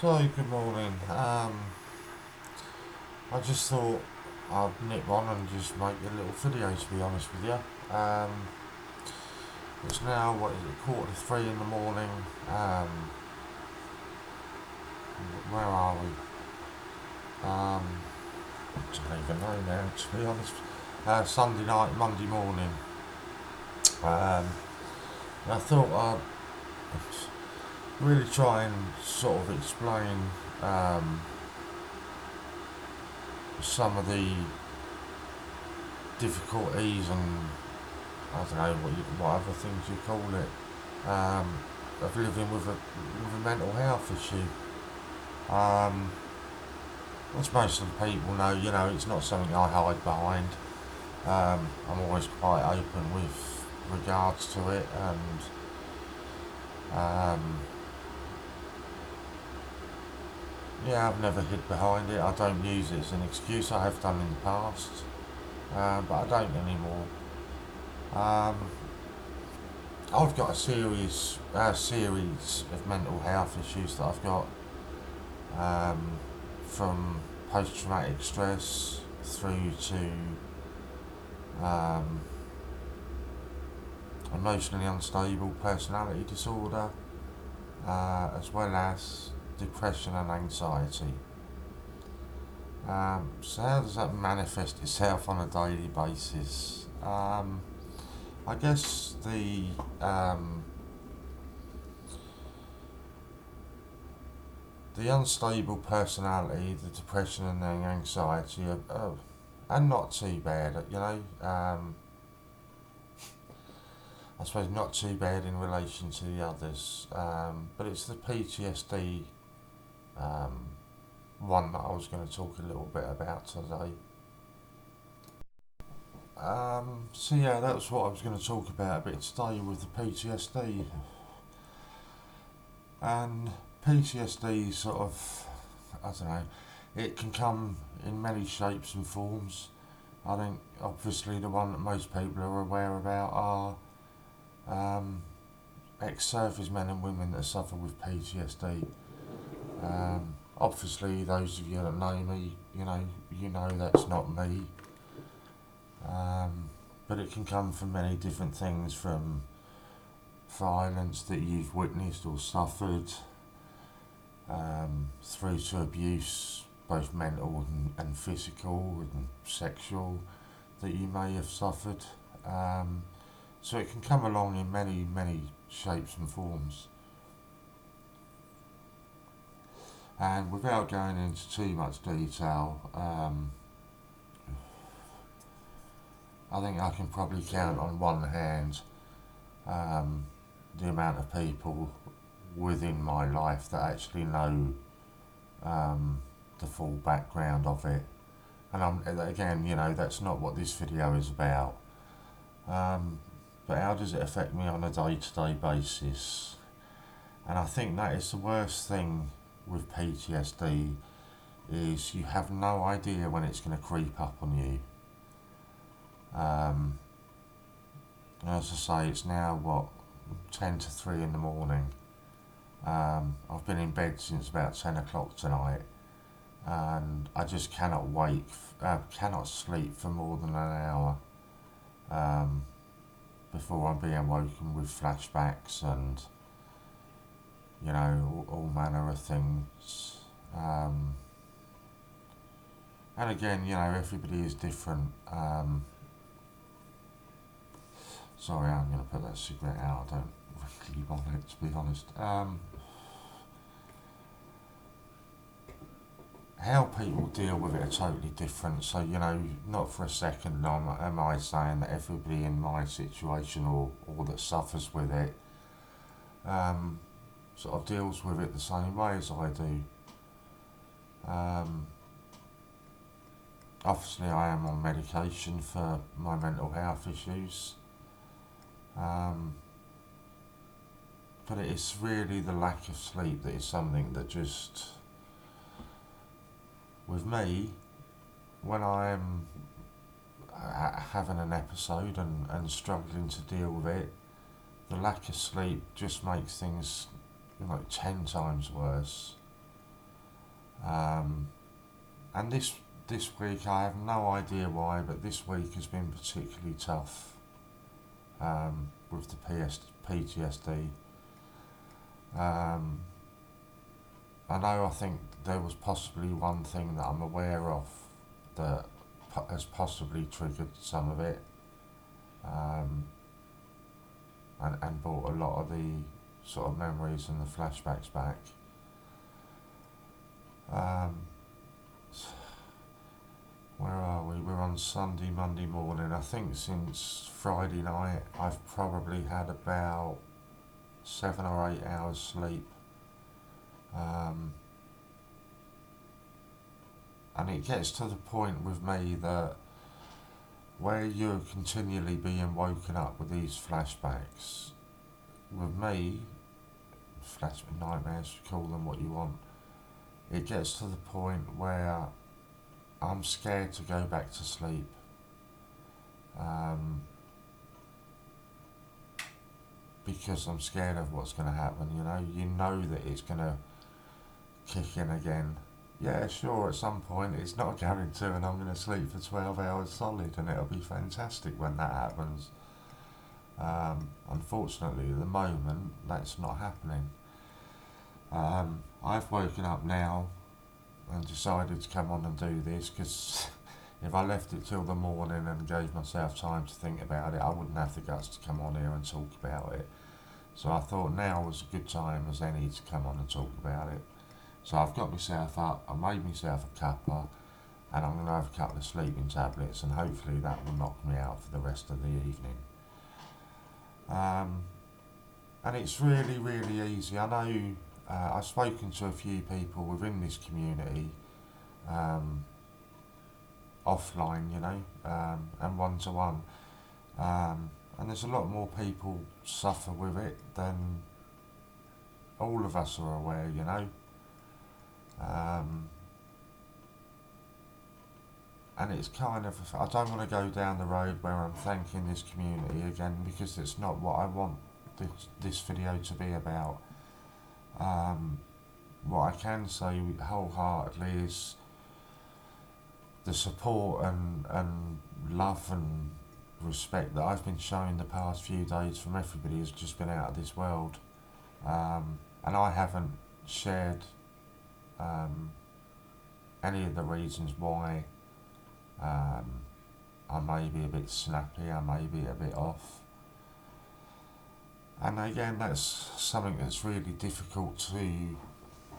So, good morning. I just thought I'd nip on and just make a little video, to be honest with you. It's now, what is it, 2:45 in the morning. Where are we? I don't even know now, to be honest. Sunday night, Monday morning. I thought I'd really try and sort of explain um, some of the difficulties and I don't know what other things you call it, of living with a mental health issue. As most of the people know, it's not something I hide behind. I'm always quite open with regards to it, and yeah, I've never hid behind it. I don't use it as an excuse. I have done in the past, but I don't anymore. Um, I've got a series of mental health issues that I've got, from post-traumatic stress through to um, emotionally unstable personality disorder, as well as depression and anxiety. So how does that manifest itself on a daily basis? I guess the unstable personality, the depression and the anxiety are not too bad. I suppose not too bad in relation to the others, but it's the PTSD one that I was going to talk a little bit about today. So yeah, that's what I was going to talk about a bit today with the PTSD. And PTSD sort of, I don't know, it can come in many shapes and forms. I think obviously the one that most people are aware about are ex-servicemen and women that suffer with PTSD. Obviously, those of you that know me, you know that's not me. But it can come from many different things, from violence that you've witnessed or suffered, through to abuse, both mental and physical and sexual, that you may have suffered. So it can come along in many, many shapes and forms. And without going into too much detail, I think I can probably count on one hand the amount of people within my life that actually know the full background of it. And again, that's not what this video is about. But how does it affect me on a day-to-day basis? And I think that is the worst thing with PTSD, is you have no idea when it's going to creep up on you. As I say, it's now 10 to 3 in the morning. I've been in bed since about 10 o'clock tonight, and I just cannot cannot sleep for more than an hour before I'm being woken with flashbacks and all manner of things. And again, everybody is different. Sorry, I'm going to put that cigarette out. I don't really want it, to be honest. How people deal with it are totally different. So, not for a second am I saying that everybody in my situation or that suffers with it sort of deals with it the same way as I do. Obviously, I am on medication for my mental health issues. But it's really the lack of sleep that is something that just, with me, when I'm having an episode and struggling to deal with it, the lack of sleep just makes things 10 times worse. And this week, I have no idea why, but this week has been particularly tough with the PTSD. I think there was possibly one thing that I'm aware of that has possibly triggered some of it, and brought a lot of the sort of memories and the flashbacks back. Where are we? We're on Sunday, Monday morning. I think since Friday night I've probably had about 7 or 8 hours sleep. And it gets to the point with me that where you're continually being woken up with these flashbacks, with me, flashback nightmares, call them what you want, it gets to the point where I'm scared to go back to sleep. Because I'm scared of what's going to happen, you know that it's going to kick in again. Yeah, sure, at some point it's not going to, and I'm going to sleep for 12 hours solid, and it'll be fantastic when that happens. Unfortunately, at the moment, that's not happening. I've woken up now and decided to come on and do this because if I left it till the morning and gave myself time to think about it, I wouldn't have the guts to come on here and talk about it. So I thought now was a good time as any to come on and talk about it. So I've got myself up, I made myself a cuppa, and I'm going to have a couple of sleeping tablets, and hopefully that will knock me out for the rest of the evening. And it's really, really easy. I know I've spoken to a few people within this community, offline, and one-to-one. And there's a lot more people suffer with it than all of us are aware, And it's kind of, I don't want to go down the road where I'm thanking this community again, because it's not what I want this video to be about. What I can say wholeheartedly is the support and love and respect that I've been shown the past few days from everybody has just been out of this world. And I haven't shared any of the reasons why I may be a bit snappy, I may be a bit off. And again, that's something that's really difficult to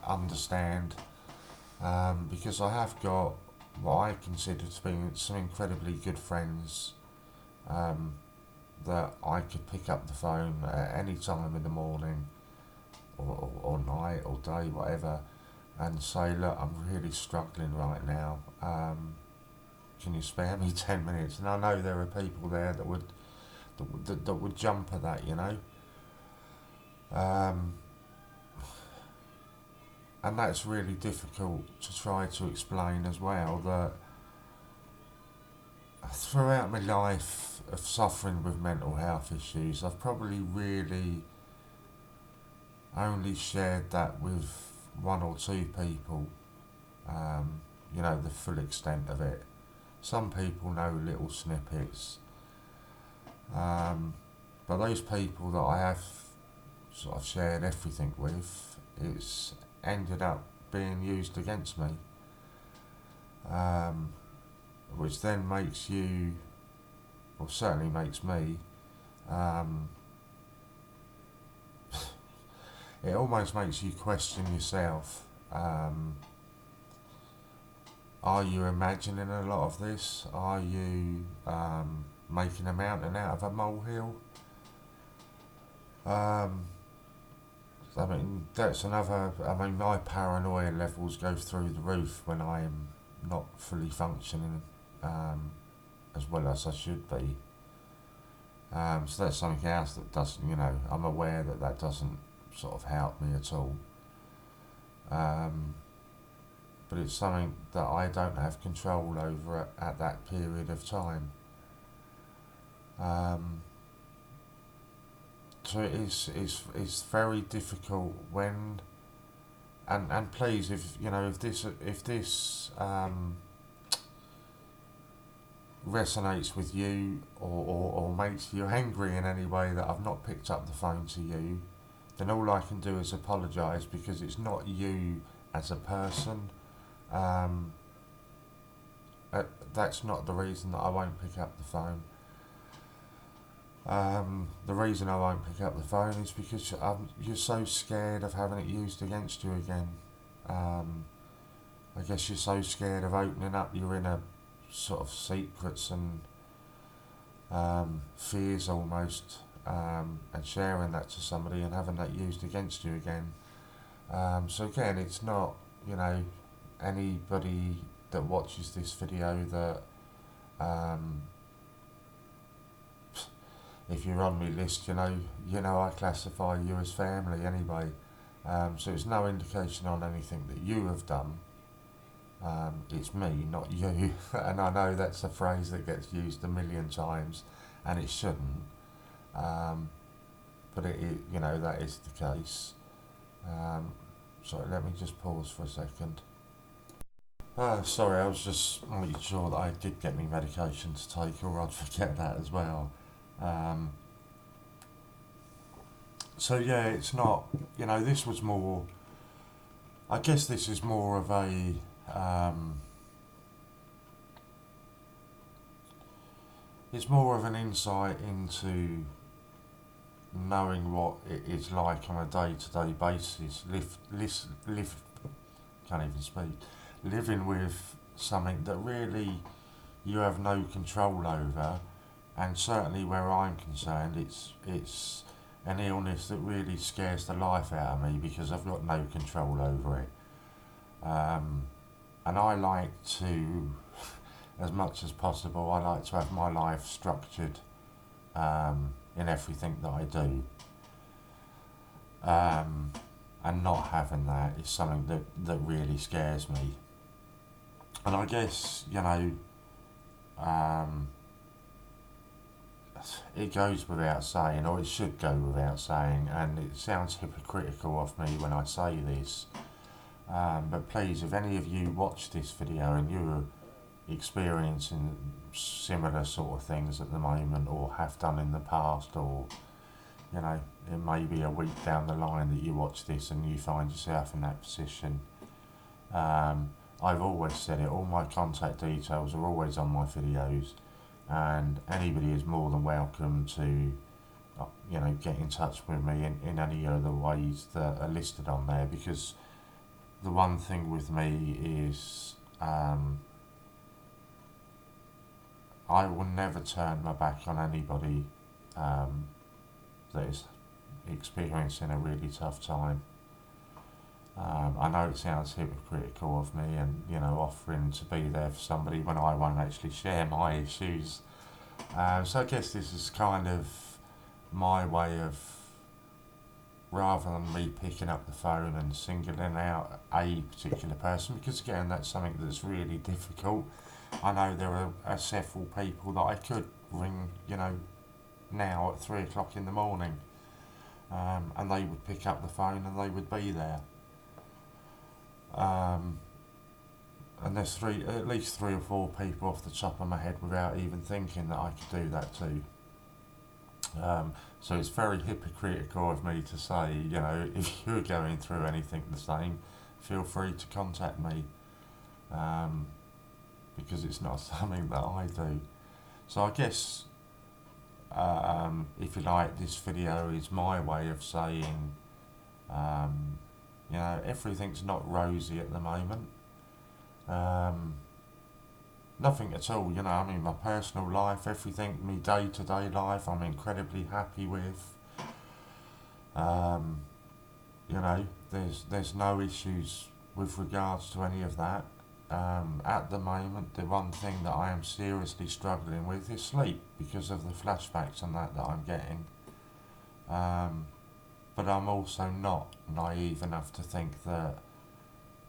understand, because I have got what I consider to be some incredibly good friends that I could pick up the phone at any time in the morning or night or day, whatever, and say, look, I'm really struggling right now. Can you spare me 10 minutes? And I know there are people there that would jump at that, And that's really difficult to try to explain as well, that throughout my life of suffering with mental health issues, I've probably really only shared that with 1 or 2 people, the full extent of it. Some people know little snippets, but those people that I have sort of shared everything with, it's ended up being used against me, which then makes you, or certainly makes me, it almost makes you question yourself. Are you imagining a lot of this? Are you making a mountain out of a molehill? That's another. My paranoia levels go through the roof when I am not fully functioning as well as I should be. So that's something else that doesn't, I'm aware that doesn't sort of help me at all. But it's something that I don't have control over at that period of time. So it's very difficult when and please, if you know, if this resonates with you, or makes you angry in any way that I've not picked up the phone to you, then all I can do is apologise, because it's not you as a person. Um, that's not the reason that I won't pick up the phone. The reason I won't pick up the phone is because you're so scared of having it used against you again. Um, I guess you're so scared of opening up your inner sort of secrets and fears almost, and sharing that to somebody and having that used against you again. So again, it's not, you know, anybody that watches this video that, if you're on my list, you know I classify you as family anyway. So it's no indication on anything that you have done. It's me, not you. And I know that's a phrase that gets used a million times, and it shouldn't. But you know, that is the case. Sorry, let me just pause for a second. Sorry, I was just making sure that I did get me medication to take, or I'd forget that as well. Um, so yeah, it's not, you know, this was more, I guess this is more of a, it's more of an insight into knowing what it is like on a day-to-day basis, can't even speak, living with something that really you have no control over, and certainly where I'm concerned, it's an illness that really scares the life out of me, because I've got no control over it. And I like to, as much as possible, I like to have my life structured in everything that I do. And not having that is something that really scares me. And I guess, you know, it goes without saying, or it should go without saying, and it sounds hypocritical of me when I say this, but please, if any of you watch this video and you're experiencing similar sort of things at the moment, or have done in the past, or, you know, it may be a week down the line that you watch this and you find yourself in that position. I've always said it, all my contact details are always on my videos, and anybody is more than welcome to, you know, get in touch with me in any other ways that are listed on there, because the one thing with me is, I will never turn my back on anybody that is experiencing a really tough time. I know it sounds hypocritical of me, and, you know, offering to be there for somebody when I won't actually share my issues. So I guess this is kind of my way of, rather than me picking up the phone and singling out a particular person, because again, that's something that's really difficult. I know there are several people that I could ring, you know, now at 3 o'clock in the morning, and they would pick up the phone and they would be there. And there's at least 3 or 4 people off the top of my head without even thinking that I could do that too. So it's very hypocritical of me to say, you know, if you're going through anything the same, feel free to contact me, because it's not something that I do. So I guess, if you like, this video is my way of saying, you know, everything's not rosy at the moment. Nothing at all, you know, I mean, my personal life, everything, my day-to-day life, I'm incredibly happy with. You know, there's no issues with regards to any of that. At the moment, the one thing that I am seriously struggling with is sleep, because of the flashbacks and that I'm getting. But I'm also not naive enough to think that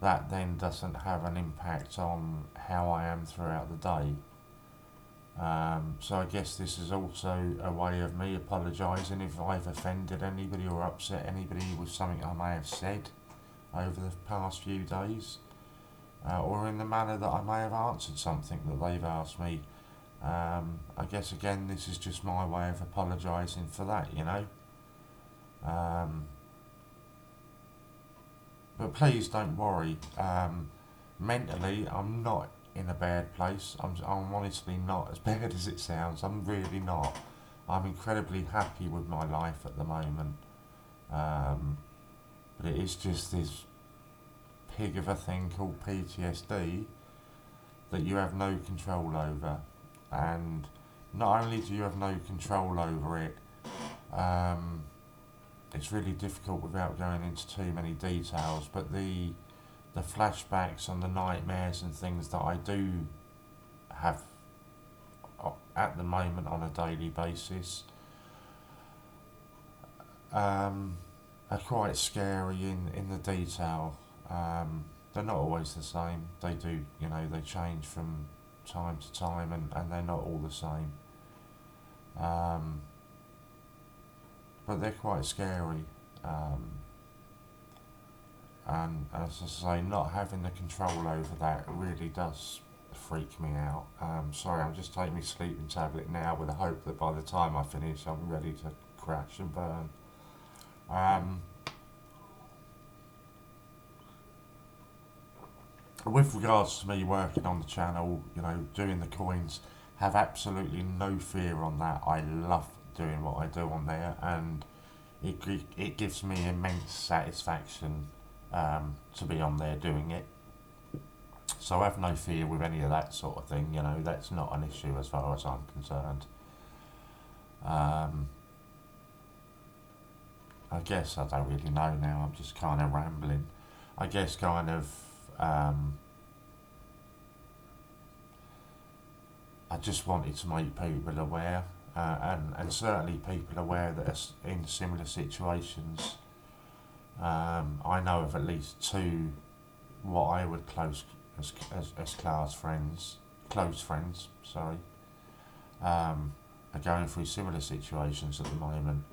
that then doesn't have an impact on how I am throughout the day. So I guess this is also a way of me apologising if I've offended anybody or upset anybody with something I may have said. over the past few days, or in the manner that I may have answered something that they've asked me. I guess again this is just my way of apologising for that, you know. But please don't worry. Mentally, I'm not in a bad place. I'm honestly not as bad as it sounds. I'm really not. I'm incredibly happy with my life at the moment. But it is just this pig of a thing called PTSD that you have no control over. And not only do you have no control over it, it's really difficult without going into too many details, but the flashbacks and the nightmares and things that I do have at the moment on a daily basis are quite scary in the detail. They're not always the same. They do, you know, they change from time to time, and they're not all the same. But they're quite scary. And as I say, not having the control over that really does freak me out. Sorry, I'm just taking my sleeping tablet now with the hope that by the time I finish I'm ready to crash and burn. With regards to me working on the channel, you know, doing the coins, have absolutely no fear on that. I love doing what I do on there, and it gives me immense satisfaction to be on there doing it. So I have no fear with any of that sort of thing, you know, that's not an issue as far as I'm concerned. I guess I don't really know now, I'm just kind of rambling. I guess kind of, I just wanted to make people aware, and certainly people aware that are in similar situations. I know of at least two what I would close as close friends, sorry, are going through similar situations at the moment,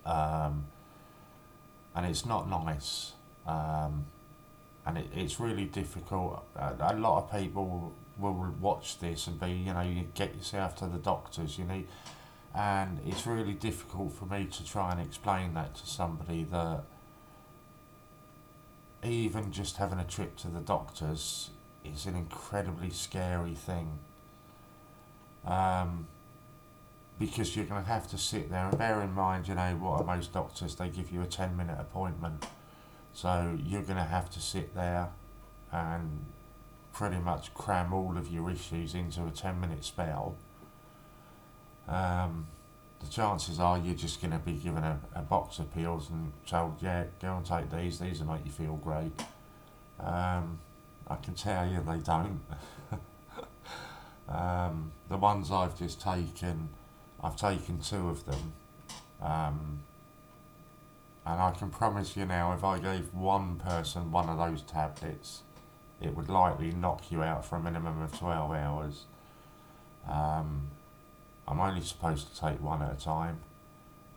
and it's not nice, and it's really difficult. A lot of people will watch this and be, you know, you get yourself to the doctors, you need, and it's really difficult for me to try and explain that to somebody that even just having a trip to the doctors is an incredibly scary thing, because you're going to have to sit there, and bear in mind, you know, what are most doctors, they give you a 10-minute appointment, so you're going to have to sit there and pretty much cram all of your issues into a 10-minute spell. The chances are you're just going to be given a box of pills and told, yeah, go and take these will make you feel great. I can tell you they don't. The ones I've just taken, I've taken 2 of them, and I can promise you now, if I gave one person one of those tablets, it would likely knock you out for a minimum of 12 hours. I'm only supposed to take one at a time,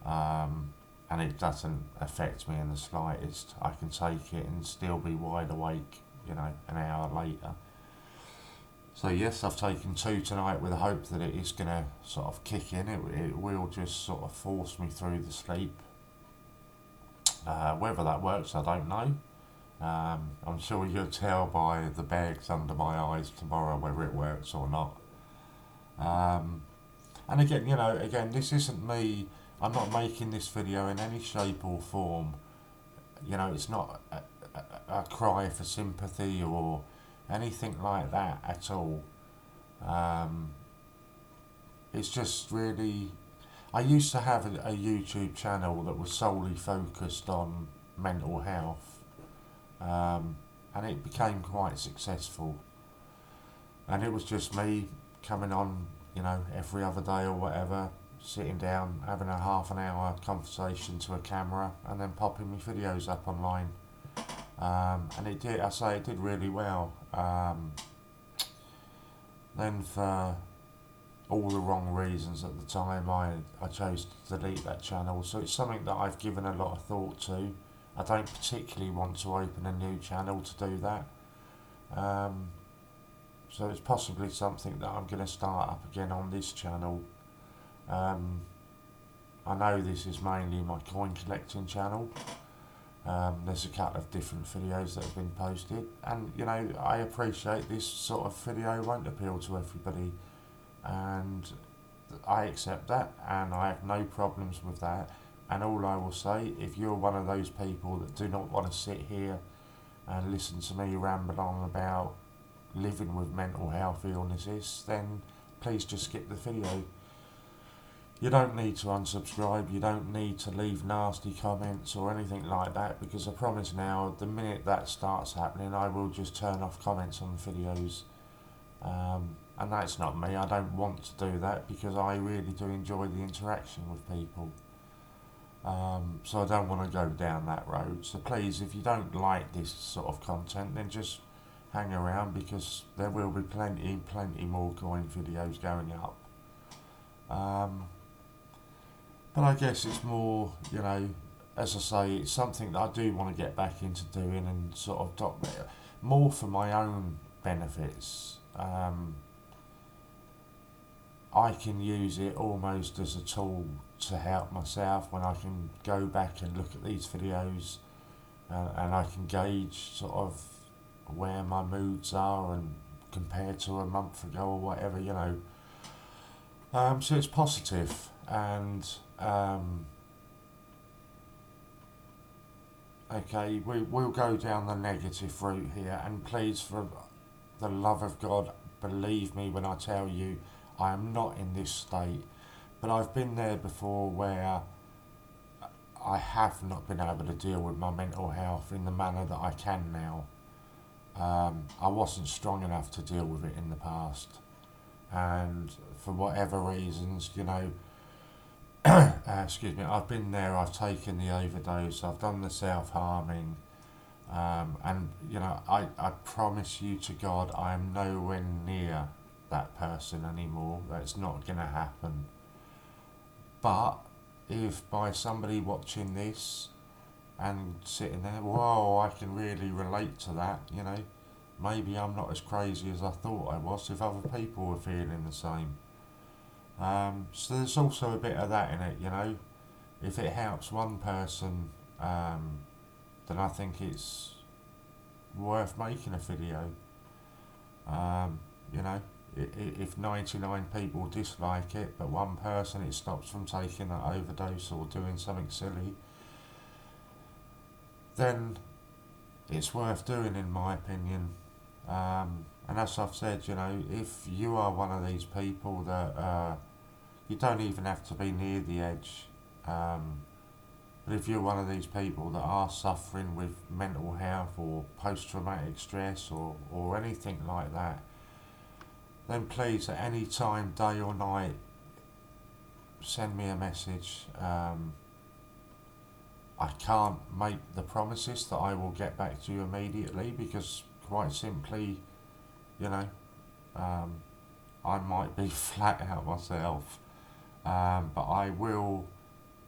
and it doesn't affect me in the slightest. I can take it and still be wide awake, you know, an hour later. So yes, I've taken 2 tonight with the hope that it is going to sort of kick in. It will just sort of force me through the sleep. Whether that works, I don't know. I'm sure you'll tell by the bags under my eyes tomorrow whether it works or not. And again, you know, this isn't me. I'm not making this video in any shape or form. You know, it's not a cry for sympathy or anything like that at all. It's just really, I used to have a YouTube channel that was solely focused on mental health, and it became quite successful, and it was just me coming on, you know, every other day or whatever, sitting down, having a half an hour conversation to a camera, and then popping my videos up online. And it did really well. Then for all the wrong reasons at the time, I chose to delete that channel. So it's something that I've given a lot of thought to. I don't particularly want to open a new channel to do that. So it's possibly something that I'm going to start up again on this channel. I know this is mainly my coin collecting channel. There's a couple of different videos that have been posted, and you know, I appreciate this sort of video won't appeal to everybody, and I accept that, and I have no problems with that. And all I will say, if you're one of those people that do not want to sit here and listen to me ramble on about living with mental health illnesses, then please just skip the video. You don't need to unsubscribe, you don't need to leave nasty comments or anything like that, because I promise now, the minute that starts happening, I will just turn off comments on the videos. And that's not me, I don't want to do that, because I really do enjoy the interaction with people. So I don't want to go down that road. So please, if you don't like this sort of content, then just hang around, because there will be plenty more coin videos going up. But I guess it's more, you know, as I say, it's something that I do want to get back into doing, and sort of document more for my own benefits. I can use it almost as a tool to help myself when I can go back and look at these videos, and I can gauge sort of where my moods are and compared to a month ago or whatever, you know. So it's positive, and okay, we'll go down the negative route here, and please, for the love of God, believe me when I tell you I am not in this state, but I've been there before where I have not been able to deal with my mental health in the manner that I can now. I wasn't strong enough to deal with it in the past, and for whatever reasons, you know, excuse me, I've been there, I've taken the overdose, I've done the self-harming, and you know, I promise you to God, I am nowhere near that person anymore. That's not going to happen. But if by somebody watching this and sitting there, whoa, I can really relate to that, you know, maybe I'm not as crazy as I thought I was, if other people were feeling the same. So there's also a bit of that in it, you know. If it helps one person, then I think it's worth making a video. You know, if 99 people dislike it, but one person it stops from taking an overdose or doing something silly, then it's worth doing, in my opinion. And as I've said, you know, if you are one of these people that you don't even have to be near the edge, but if you're one of these people that are suffering with mental health or post-traumatic stress or anything like that, then please, at any time, day or night, send me a message. I can't make the promises that I will get back to you immediately, because quite simply, you know, I might be flat out myself, but I will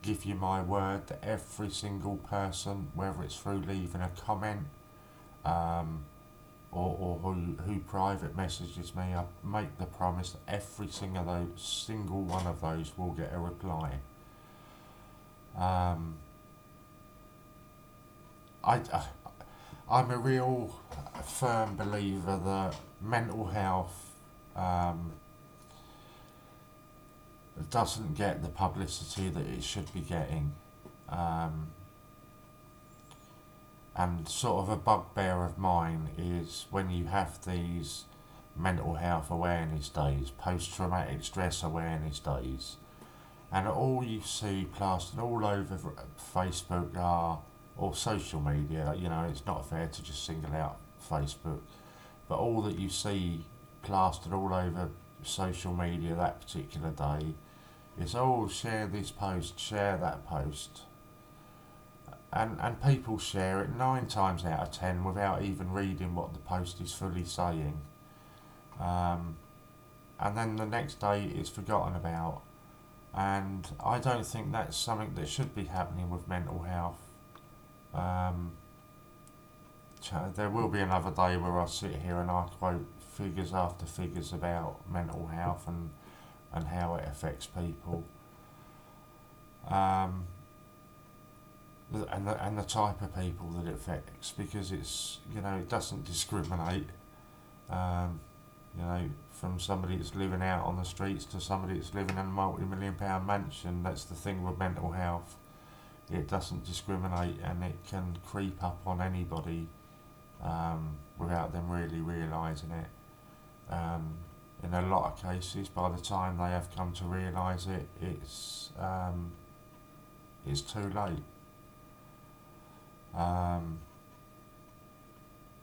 give you my word that every single person, whether it's through leaving a comment, or who private messages me, I make the promise that every single one of those will get a reply. I'm a real firm believer that mental health doesn't get the publicity that it should be getting. And sort of a bugbear of mine is when you have these mental health awareness days, post-traumatic stress awareness days, and all you see plastered all over Facebook or social media, you know, it's not fair to just single out Facebook, but all that you see plastered all over social media that particular day is, oh, share this post, share that post. And people share it 9 times out of 10 without even reading what the post is fully saying. And then the next day it's forgotten about. And I don't think that's something that should be happening with mental health. Um, there will be another day where I sit here and I quote figures after figures about mental health and how it affects people. Um, and the type of people that it affects, because it's, it doesn't discriminate, um, from somebody that's living out on the streets to somebody that's living in a multi-million-pound mansion. That's the thing with mental health. It doesn't discriminate, and it can creep up on anybody without them really realising it. In a lot of cases, by the time they have come to realise it, it's too late.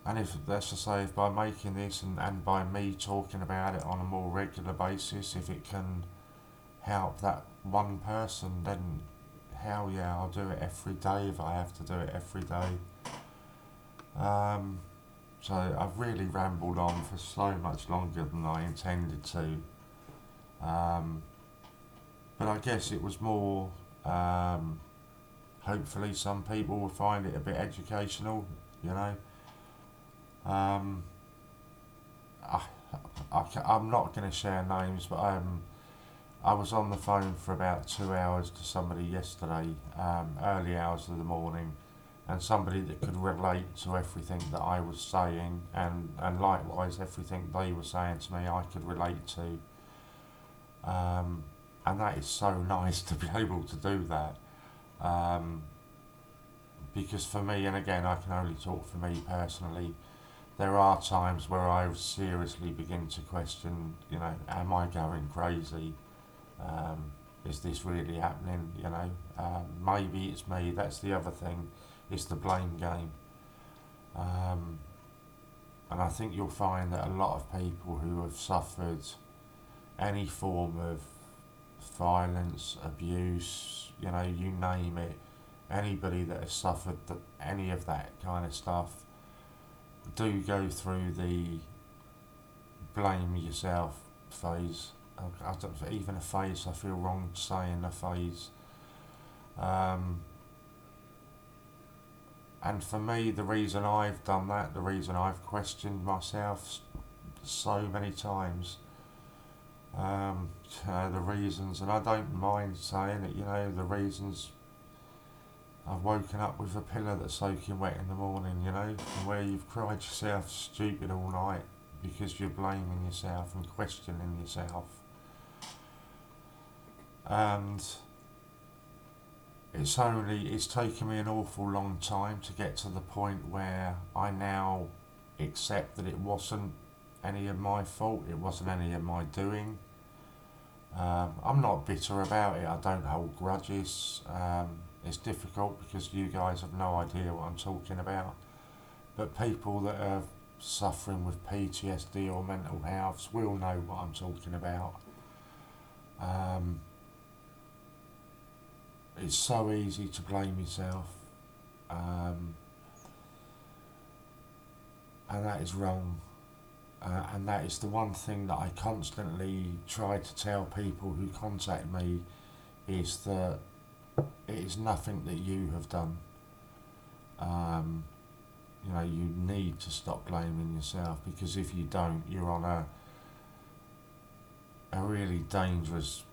And if, let's just say, if by making this and by me talking about it on a more regular basis, if it can help that one person, then hell yeah, I'll do it every day if I have to do it every day. So I've really rambled on for so much longer than I intended to. But I guess it was more, hopefully some people will find it a bit educational, I'm not going to share names, but I was on the phone for about 2 hours to somebody yesterday, early hours of the morning, and somebody that could relate to everything that I was saying, and likewise everything they were saying to me I could relate to. And that is so nice to be able to do that. Because for me, and again I can only talk for me personally, there are times where I seriously begin to question, am I going crazy? Is this really happening? Maybe it's me. That's the other thing. It's the blame game. And I think you'll find that a lot of people who have suffered any form of violence, abuse, you name it, anybody that has suffered any of that kind of stuff, do go through the blame yourself phase. I don't, even a phase, I feel wrong saying a phase. And for me, the reason I've done that, the reason I've questioned myself so many times, the reasons, and I don't mind saying it, the reasons. I've woken up with a pillow that's soaking wet in the morning, from where you've cried yourself stupid all night because you're blaming yourself and questioning yourself. And it's taken me an awful long time to get to the point where I now accept that it wasn't any of my fault, it wasn't any of my doing. I'm not bitter about it, I don't hold grudges. It's difficult because you guys have no idea what I'm talking about. But people that are suffering with PTSD or mental health will know what I'm talking about. It's so easy to blame yourself. And that is wrong. And that is the one thing that I constantly try to tell people who contact me, is that it is nothing that you have done. You need to stop blaming yourself, because if you don't, you're on a really dangerous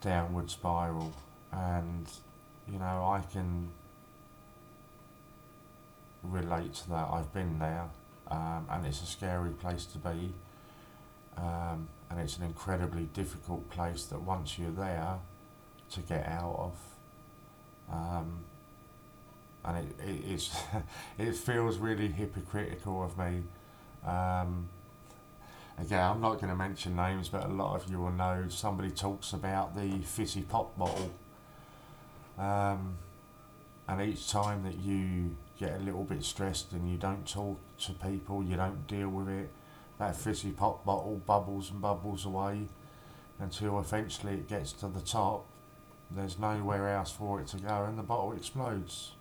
downward spiral. And I can relate to that. I've been there, and it's a scary place to be, and it's an incredibly difficult place that once you're there to get out of. And it's it feels really hypocritical of me. Again, I'm not going to mention names, but a lot of you will know. Somebody talks about the fizzy pop bottle, and each time that you get a little bit stressed and you don't talk to people, you don't deal with it, that fizzy pop bottle bubbles and bubbles away until eventually it gets to the top. There's nowhere else for it to go, and the bottle explodes.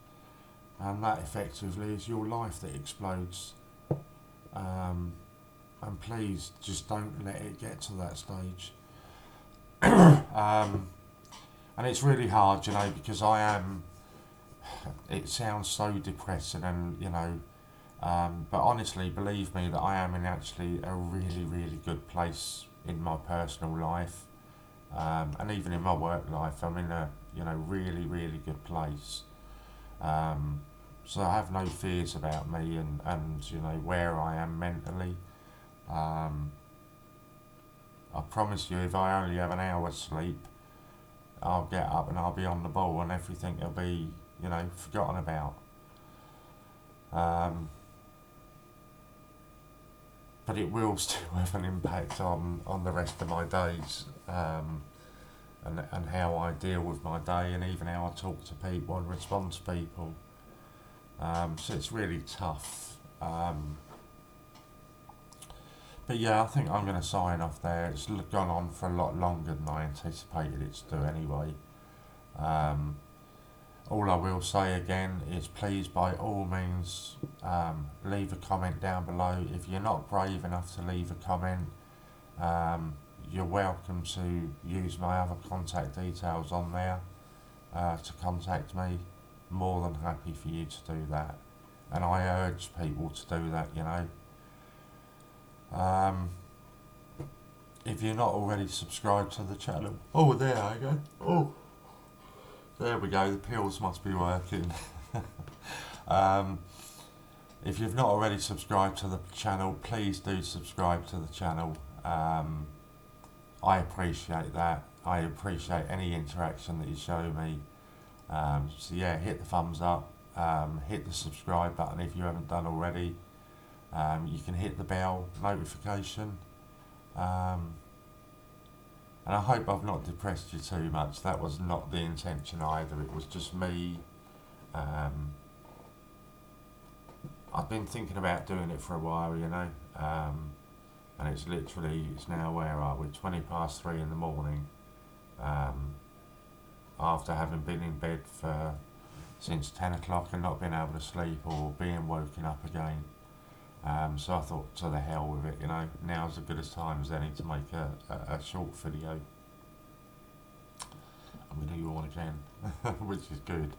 And that effectively is your life that explodes. And please, just don't let it get to that stage. And it's really hard, because I am it sounds so depressing, and but honestly, believe me that I am in actually a really, really good place in my personal life, and even in my work life. I'm in a really, really good place. Um, so I have no fears about me, and where I am mentally. Um, I promise you, if I only have an hour's sleep, I'll get up and I'll be on the ball, and everything will be forgotten about. Um, but it will still have an impact on the rest of my days, and how I deal with my day, and even how I talk to people and respond to people. So it's really tough. But yeah, I think I'm going to sign off there. It's gone on for a lot longer than I anticipated it to do anyway. Um, all I will say again is please, by all means, leave a comment down below. If you're not brave enough to leave a comment, you're welcome to use my other contact details on there to contact me. More than happy for you to do that. And I urge people to do that. If you're not already subscribed to the channel, oh, there I go. Oh, there we go. The pills must be working. If you've not already subscribed to the channel, please do subscribe to the channel. I appreciate that. I appreciate any interaction that you show me. So yeah, hit the thumbs up, hit the subscribe button if you haven't done already. You can hit the bell notification. And I hope I've not depressed you too much. That was not the intention either. It was just me. I've been thinking about doing it for a while, and it's now, where are we, 20 past 3 in the morning, after having been in bed since 10 o'clock and not being able to sleep or being woken up again. So I thought, to the hell with it, now's as good a time as any to make a short video. I'm going to yawn again, which is good.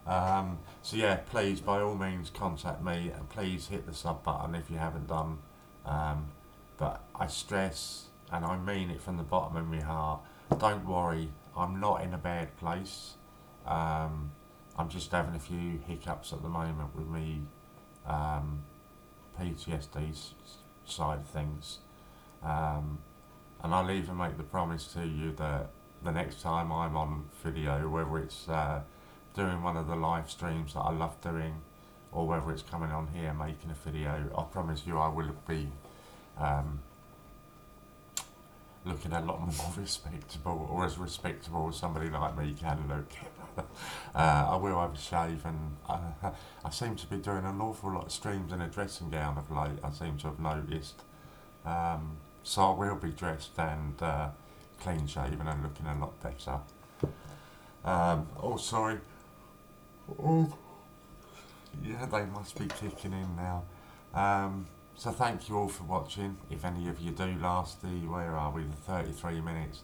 So yeah, please, by all means, contact me, and please hit the sub button if you haven't done. But I stress, and I mean it from the bottom of my heart, don't worry, I'm not in a bad place. I'm just having a few hiccups at the moment with me PTSD side of things. And I'll even make the promise to you that the next time I'm on video, whether it's doing one of the live streams that I love doing, or whether it's coming on here making a video, I promise you I will be looking a lot more respectable, or as respectable as somebody like me can look. I will have a shave, and I seem to be doing an awful lot of streams in a dressing gown of late, I seem to have noticed. So I will be dressed and clean shaven and looking a lot better. Oh, sorry. Oh, yeah, they must be kicking in now. So thank you all for watching. If any of you do last the 33 minutes,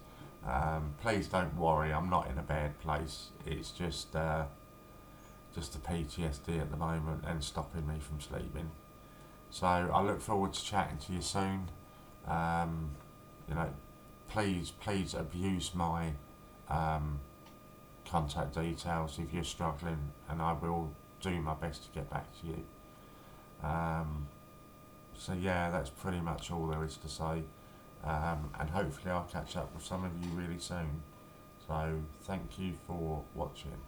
please don't worry, I'm not in a bad place. It's just the PTSD at the moment and stopping me from sleeping. So I look forward to chatting to you soon. Please abuse my contact details if you're struggling, and I will do my best to get back to you. So yeah, that's pretty much all there is to say, and hopefully I'll catch up with some of you really soon. So thank you for watching.